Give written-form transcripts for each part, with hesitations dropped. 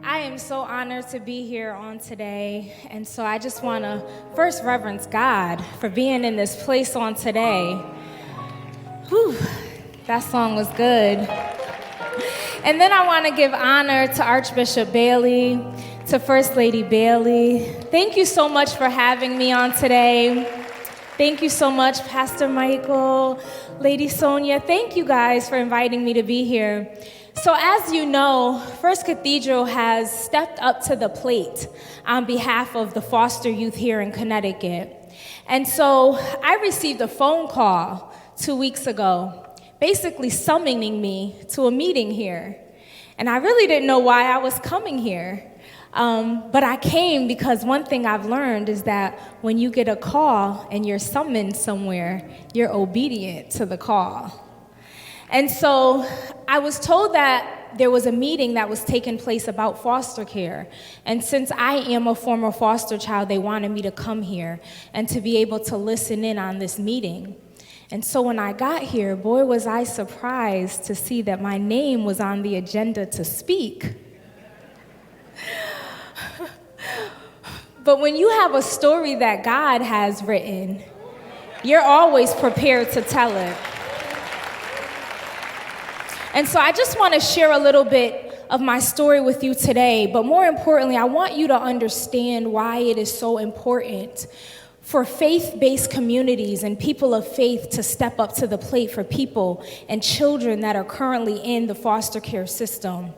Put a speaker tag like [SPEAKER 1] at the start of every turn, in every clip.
[SPEAKER 1] I am so honored to be here on today, and so I just want to first reverence God for being in this place on today. Whew, that song was good. And then I want to give honor to Archbishop Bailey, to First Lady Bailey. Thank you so much for having me on today. Thank you so much, Pastor Michael, Lady Sonia. Thank you guys for inviting me to be here. So as you know, First Cathedral has stepped up to the plate on behalf of the foster youth here in Connecticut. And so I received a phone call 2 weeks ago, basically summoning me to a meeting here. And I really didn't know why I was coming here. But I came because one thing I've learned is that when you get a call and you're summoned somewhere, you're obedient to the call. And so I was told that there was a meeting that was taking place about foster care. And since I am a former foster child, they wanted me to come here and to be able to listen in on this meeting. And so when I got here, boy, was I surprised to see that my name was on the agenda to speak. But when you have a story that God has written, you're always prepared to tell it. And so I just want to share a little bit of my story with you today, but more importantly, I want you to understand why it is so important for faith-based communities and people of faith to step up to the plate for people and children that are currently in the foster care system.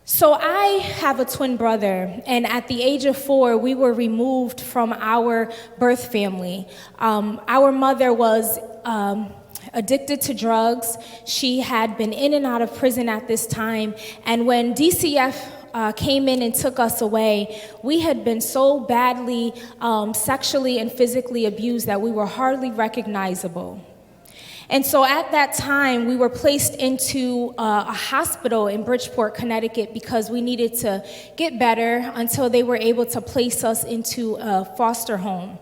[SPEAKER 1] So I have a twin brother, and at the age of 4, we were removed from our birth family. Our mother was addicted to drugs. She had been in and out of prison at this time, and when DCF came in and took us away, we had been so badly sexually and physically abused that we were hardly recognizable. And so at that time, we were placed into a hospital in Bridgeport, Connecticut, because we needed to get better until they were able to place us into a foster home.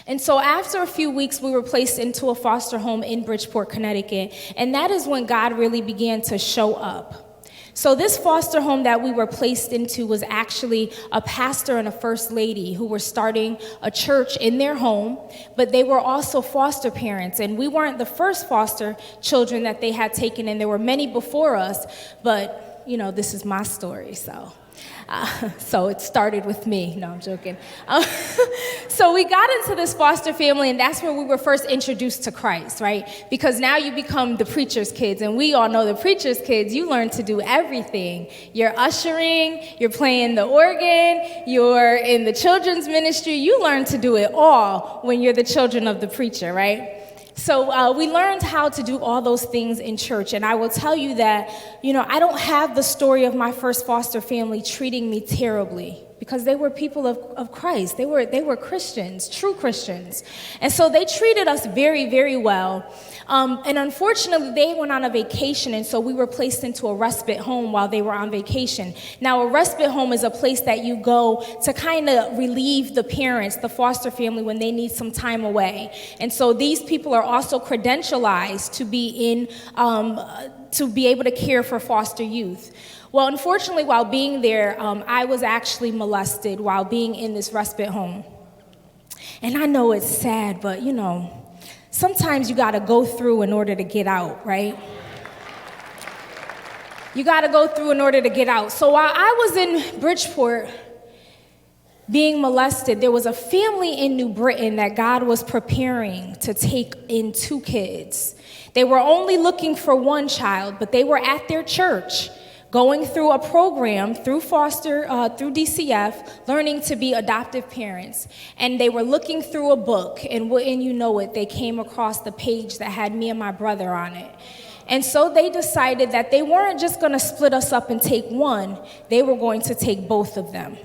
[SPEAKER 1] And so after a few weeks, we were placed into a foster home in Bridgeport, Connecticut, and that is when God really began to show up. So this foster home that we were placed into was actually a pastor and a first lady who were starting a church in their home, but they were also foster parents, and we weren't the first foster children that they had taken in. There were many before us, but, you know, this is my story, so it started with me. No, I'm joking. So we got into this foster family, and that's where we were first introduced to Christ, right? Because now you become the preacher's kids, and we all know the preacher's kids, you learn to do everything. You're ushering, you're playing the organ, you're in the children's ministry. You learn to do it all when you're the children of the preacher, right? So we learned how to do all those things in church, and I will tell you that, you know, I don't have the story of my first foster family treating me terribly, because they were people of Christ. They were Christians, true Christians. And so they treated us very, very well. And unfortunately, they went on a vacation, and so we were placed into a respite home while they were on vacation. Now, a respite home is a place that you go to kind of relieve the parents, the foster family, when they need some time away. And so these people are also credentialized to be to be able to care for foster youth. Well, unfortunately, while being there, I was actually molested while being in this respite home. And I know it's sad, but, you know, sometimes you got to go through in order to get out, right? You got to go through in order to get out. So while I was in Bridgeport being molested, there was a family in New Britain that God was preparing to take in 2 kids. They were only looking for 1 child, but they were at their church going through a program through through DCF, learning to be adoptive parents. And they were looking through a book, and wouldn't you know it, they came across the page that had me and my brother on it. And so they decided that they weren't just going to split us up and take 1, they were going to take both of them.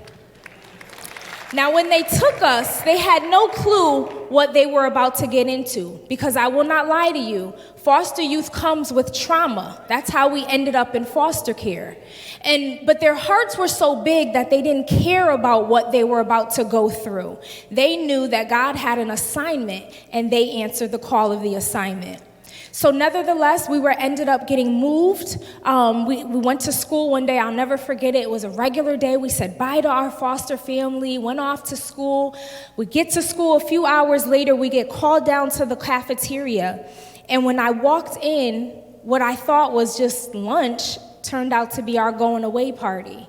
[SPEAKER 1] Now, when they took us, they had no clue what they were about to get into, because I will not lie to you, foster youth comes with trauma. That's how we ended up in foster care. But their hearts were so big that they didn't care about what they were about to go through. They knew that God had an assignment, and they answered the call of the assignment. So nevertheless, we ended up getting moved. We went to school one day. I'll never forget it. It was a regular day. We said bye to our foster family, went off to school. We get to school. A few hours later, we get called down to the cafeteria. And when I walked in, what I thought was just lunch turned out to be our going away party.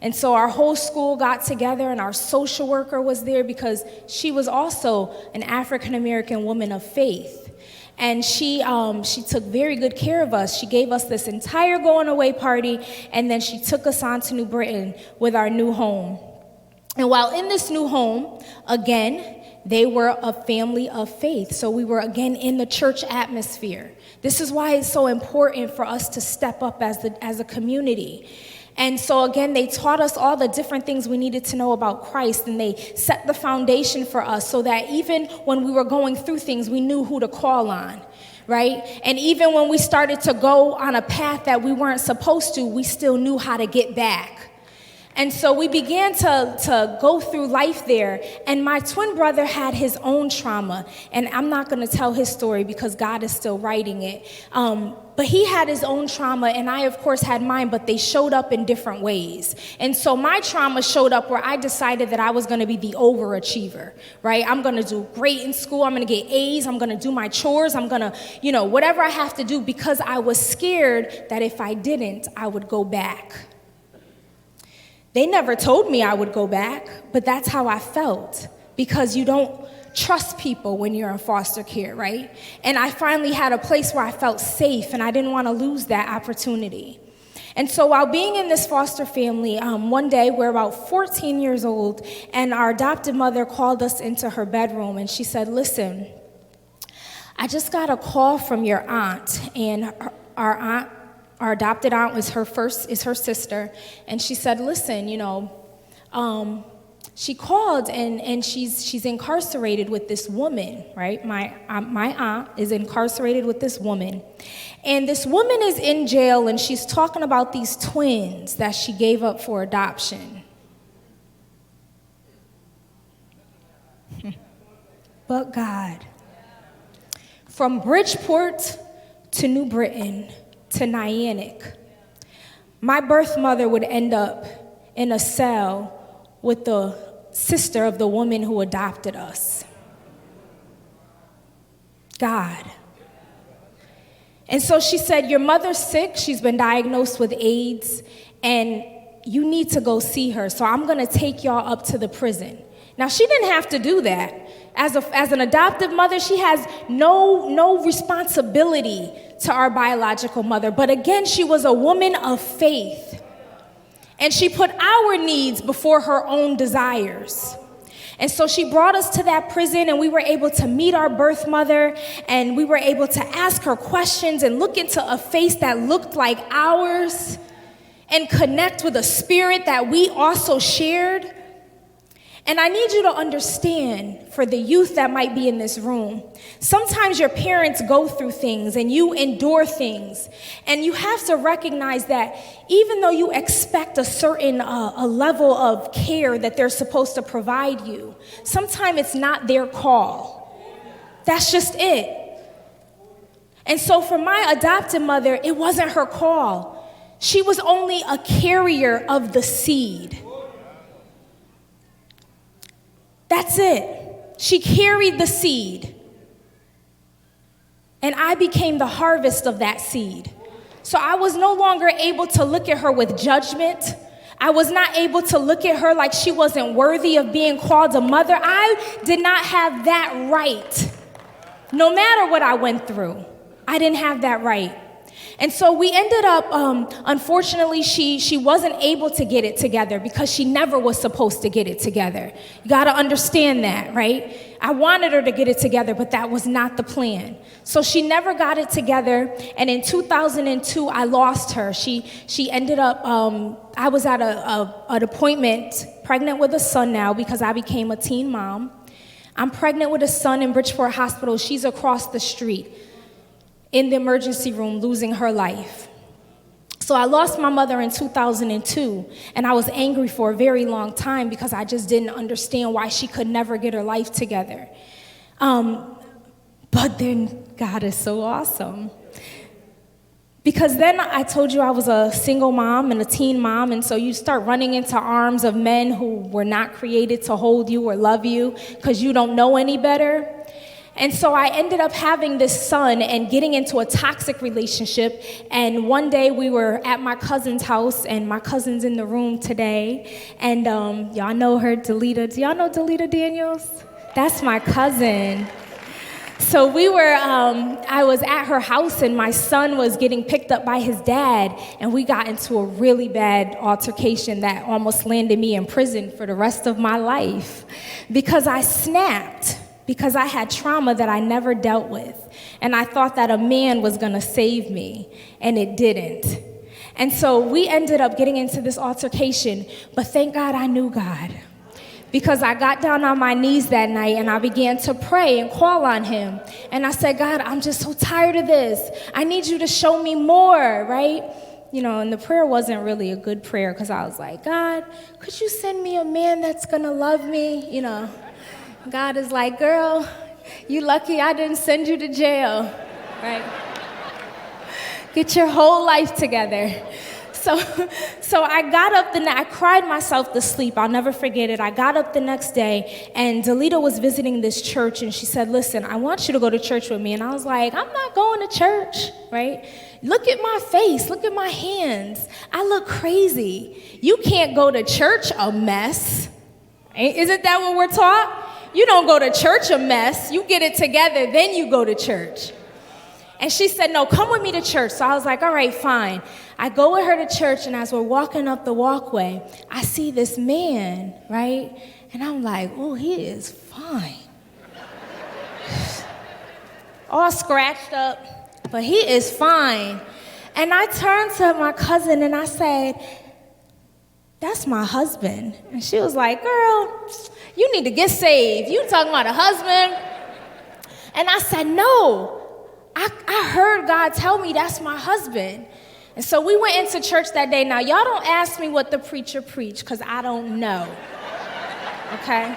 [SPEAKER 1] And so our whole school got together, and our social worker was there because she was also an African-American woman of faith. And she took very good care of us. She gave us this entire going away party, and then she took us on to New Britain with our new home. And while in this new home, again, they were a family of faith. So we were again in the church atmosphere. This is why it's so important for us to step up as a community. And so again, they taught us all the different things we needed to know about Christ, and they set the foundation for us so that even when we were going through things, we knew who to call on, right? And even when we started to go on a path that we weren't supposed to, we still knew how to get back. And so we began to go through life there, and my twin brother had his own trauma, and I'm not going to tell his story because God is still writing it. But he had his own trauma, and I, of course, had mine, but they showed up in different ways. And so my trauma showed up where I decided that I was going to be the overachiever, right? I'm going to do great in school. I'm going to get A's. I'm going to do my chores. I'm going to, whatever I have to do, because I was scared that if I didn't, I would go back. They never told me I would go back, but that's how I felt, because you don't trust people when you're in foster care, right? And I finally had a place where I felt safe, and I didn't want to lose that opportunity. And so while being in this foster family, one day we're about 14 years old, and our adopted mother called us into her bedroom, and she said, "Listen, I just got a call from your aunt," and our adopted aunt is her sister, and she said, "Listen, she called and she's incarcerated with this woman, right? My aunt is incarcerated with this woman, and this woman is in jail, and she's talking about these twins that she gave up for adoption." But God, from Bridgeport to New Britain to Nyack, my birth mother would end up in a cell with the sister of the woman who adopted us. God. And so she said, "Your mother's sick. She's been diagnosed with AIDS, and you need to go see her. So I'm going to take y'all up to the prison." Now, she didn't have to do that. As an adoptive mother, she has no responsibility to our biological mother. But again, she was a woman of faith. And she put our needs before her own desires. And so she brought us to that prison, and we were able to meet our birth mother, and we were able to ask her questions and look into a face that looked like ours and connect with a spirit that we also shared. And I need you to understand, for the youth that might be in this room, sometimes your parents go through things and you endure things. And you have to recognize that even though you expect a certain a level of care that they're supposed to provide you, sometimes it's not their call. That's just it. And so for my adopted mother, it wasn't her call. She was only a carrier of the seed. That's it. She carried the seed. And I became the harvest of that seed. So I was no longer able to look at her with judgment. I was not able to look at her like she wasn't worthy of being called a mother. I did not have that right. No matter what I went through, I didn't have that right. And so we ended up, unfortunately, she wasn't able to get it together because she never was supposed to get it together. You got to understand that, right? I wanted her to get it together, but that was not the plan. So she never got it together. And in 2002, I lost her. She ended up, I was at an appointment, pregnant with a son now because I became a teen mom. I'm pregnant with a son in Bridgeport Hospital. She's across the street in the emergency room, losing her life. So I lost my mother in 2002, and I was angry for a very long time because I just didn't understand why she could never get her life together. But But then God is so awesome. Because then I told you I was a single mom and a teen mom, and so you start running into arms of men who were not created to hold you or love you because you don't know any better. And so I ended up having this son and getting into a toxic relationship. And one day we were at my cousin's house, and my cousin's in the room today. And y'all know her, Delita. Do y'all know Delita Daniels? That's my cousin. So I was at her house, and my son was getting picked up by his dad, and we got into a really bad altercation that almost landed me in prison for the rest of my life because I snapped, because I had trauma that I never dealt with, and I thought that a man was gonna save me, and it didn't. And so we ended up getting into this altercation, but thank God I knew God. Because I got down on my knees that night and I began to pray and call on him. And I said, God, I'm just so tired of this. I need you to show me more, right? You know, and the prayer wasn't really a good prayer because I was like, God, could you send me a man that's going to love me? You know, God is like, girl, you lucky I didn't send you to jail, right? Get your whole life together. So I got up I cried myself to sleep. I'll never forget it. I got up the next day, and Delita was visiting this church, and she said, listen, I want you to go to church with me. And I was like, I'm not going to church, right? Look at my face. Look at my hands. I look crazy. You can't go to church a mess. Isn't that what we're taught? You don't go to church a mess. You get it together, then you go to church. And she said, no, come with me to church. So I was like, all right, fine. I go with her to church, and as we're walking up the walkway, I see this man, right? And I'm like, oh, he is fine. All scratched up, but he is fine. And I turned to my cousin, and I said, that's my husband. And she was like, girl, you need to get saved. You talking about a husband? And I said, no. I heard God tell me that's my husband. And so we went into church that day. Now, y'all don't ask me what the preacher preached, because I don't know, okay?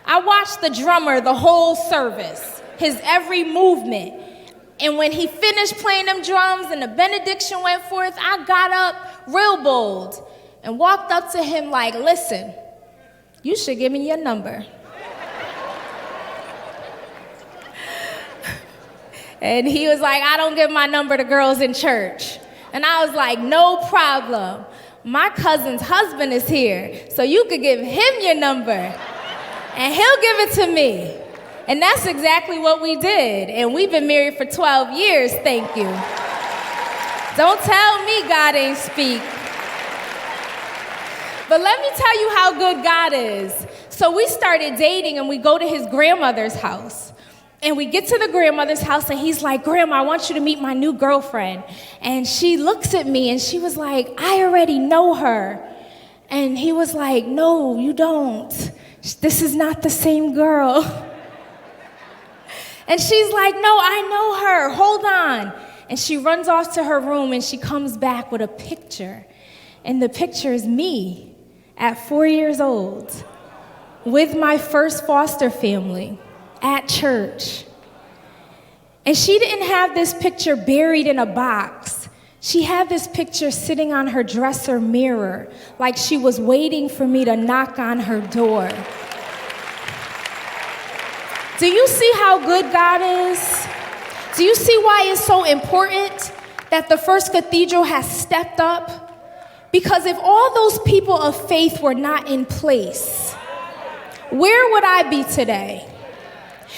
[SPEAKER 1] I watched the drummer the whole service, his every movement. And when he finished playing them drums and the benediction went forth, I got up real bold and walked up to him like, listen, you should give me your number. And he was like, I don't give my number to girls in church. And I was like, no problem. My cousin's husband is here, so you could give him your number, and he'll give it to me. And that's exactly what we did. And we've been married for 12 years, thank you. Don't tell me God ain't speak. But let me tell you how good God is. So we started dating, and we go to his grandmother's house. And we get to the grandmother's house, and he's like, Grandma, I want you to meet my new girlfriend. And she looks at me, and she was like, I already know her. And he was like, no, you don't. This is not the same girl. And she's like, no, I know her. Hold on. And she runs off to her room, and she comes back with a picture. And the picture is me at 4 years old with my first foster family at church. And she didn't have this picture buried in a box. She had this picture sitting on her dresser mirror, like she was waiting for me to knock on her door. Do you see how good God is? Do you see why it's so important that the First Cathedral has stepped up? Because if all those people of faith were not in place, where would I be today?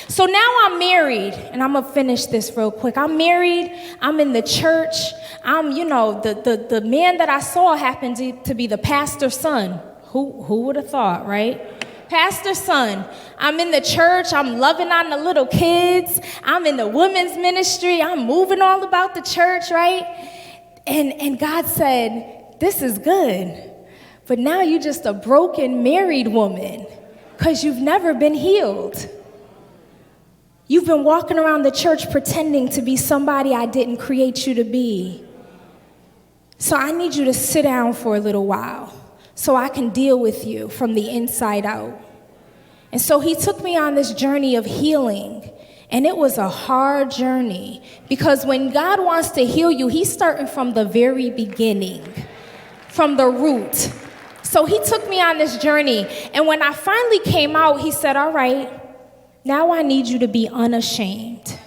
[SPEAKER 1] So now I'm married, and I'm going to finish this real quick. I'm married. I'm in the church. The man that I saw happened to be the pastor's son. Who would have thought, right? Pastor's son. I'm in the church. I'm loving on the little kids. I'm in the women's ministry. I'm moving all about the church, right? And God said, this is good. But now you're just a broken married woman because you've never been healed. You've been walking around the church pretending to be somebody I didn't create you to be. So I need you to sit down for a little while so I can deal with you from the inside out. And so he took me on this journey of healing. And it was a hard journey because when God wants to heal you, he's starting from the very beginning, from the root. So he took me on this journey. And when I finally came out, he said, all right, now I need you to be unashamed.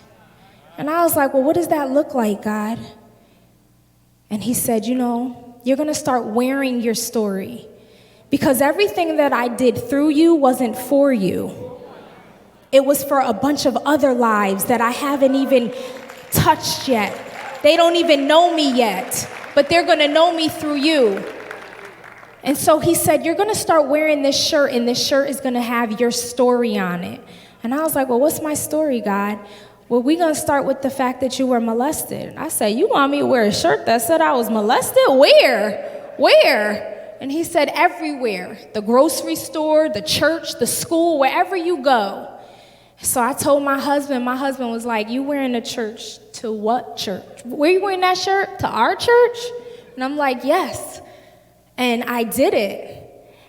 [SPEAKER 1] And I was like, well, what does that look like, God? And he said, you're going to start wearing your story because everything that I did through you wasn't for you. It was for a bunch of other lives that I haven't even touched yet. They don't even know me yet, but they're going to know me through you. And so he said, you're going to start wearing this shirt, and this shirt is going to have your story on it. And I was like, well, what's my story, God? Well, we're going to start with the fact that you were molested. I said, you want me to wear a shirt that said I was molested? Where? And he said, everywhere. The grocery store, the church, the school, wherever you go. So I told my husband was like, you wearing a church to what church? Where you wearing that shirt? To our church? And I'm like, yes. And I did it.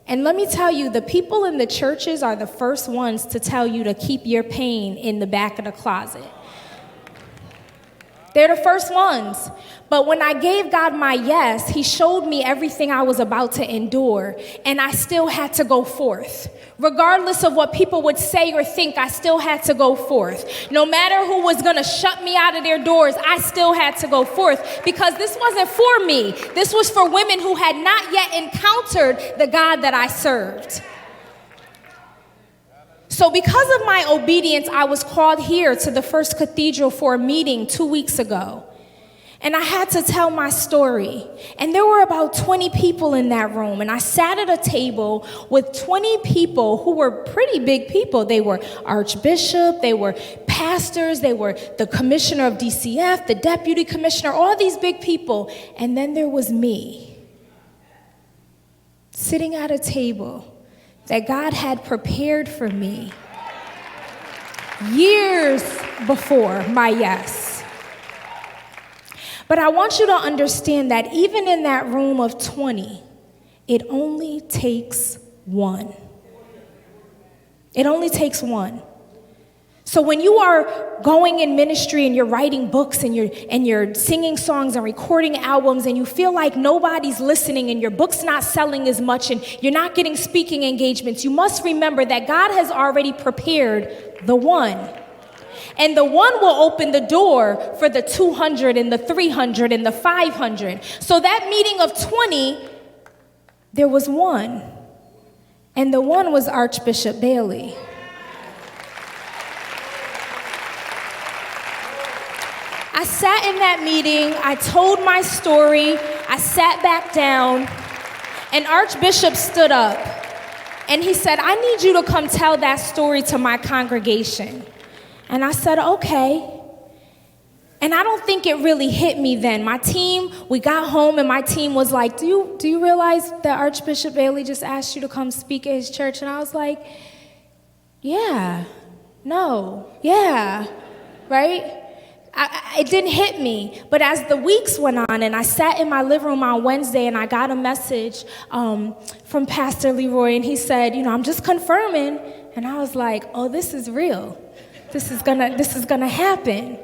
[SPEAKER 1] And let me tell you, the people in the churches are the first ones to tell you to keep your pain in the back of the closet. They're the first ones. But when I gave God my yes, he showed me everything I was about to endure, and I still had to go forth. Regardless of what people would say or think, I still had to go forth. No matter who was going to shut me out of their doors, I still had to go forth because this wasn't for me. This was for women who had not yet encountered the God that I served. So because of my obedience, I was called here to the First Cathedral for a meeting 2 weeks ago. And I had to tell my story. And there were about 20 people in that room. And I sat at a table with 20 people who were pretty big people. They were archbishop, they were pastors, they were the commissioner of DCF, the deputy commissioner, all these big people. And then there was me, sitting at a table that God had prepared for me years before my yes. But I want you to understand that even in that room of 20, it only takes one. It only takes one. So when you are going in ministry and you're writing books and you're singing songs and recording albums and you feel like nobody's listening and your book's not selling as much and you're not getting speaking engagements, you must remember that God has already prepared the one. And the one will open the door for the 200 and the 300 and the 500. So that meeting of 20, there was one. And the one was Archbishop Bailey. I sat in that meeting, I told my story, I sat back down, and Archbishop stood up, and he said, I need you to come tell that story to my congregation. And I said, okay. And I don't think it really hit me then. My team, we got home, and my team was like, do you realize that Archbishop Bailey just asked you to come speak at his church? And I was like, yeah, right? It didn't hit me, but as the weeks went on and I sat in my living room on Wednesday and I got a message from Pastor Leroy, and he said, I'm just confirming. And I was like, oh, this is real. This is gonna happen.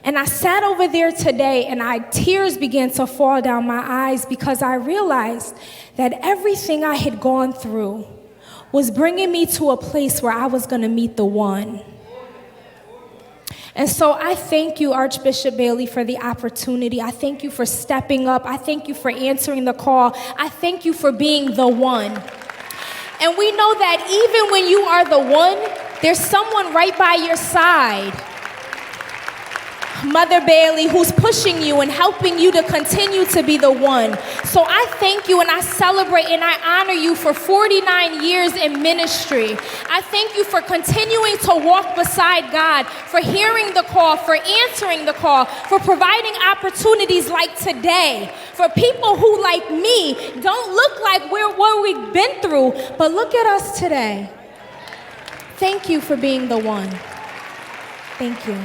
[SPEAKER 1] And I sat over there today and tears began to fall down my eyes because I realized that everything I had gone through was bringing me to a place where I was gonna meet the one. And so I thank you, Archbishop Bailey, for the opportunity. I thank you for stepping up. I thank you for answering the call. I thank you for being the one. And we know that even when you are the one, there's someone right by your side, Mother Bailey, who's pushing you and helping you to continue to be the one. So I thank you and I celebrate and I honor you for 49 years in ministry. I thank you for continuing to walk beside God, for hearing the call, for answering the call, for providing opportunities like today, for people who, like me, don't look like what we've been through, but look at us today. Thank you for being the one. Thank you.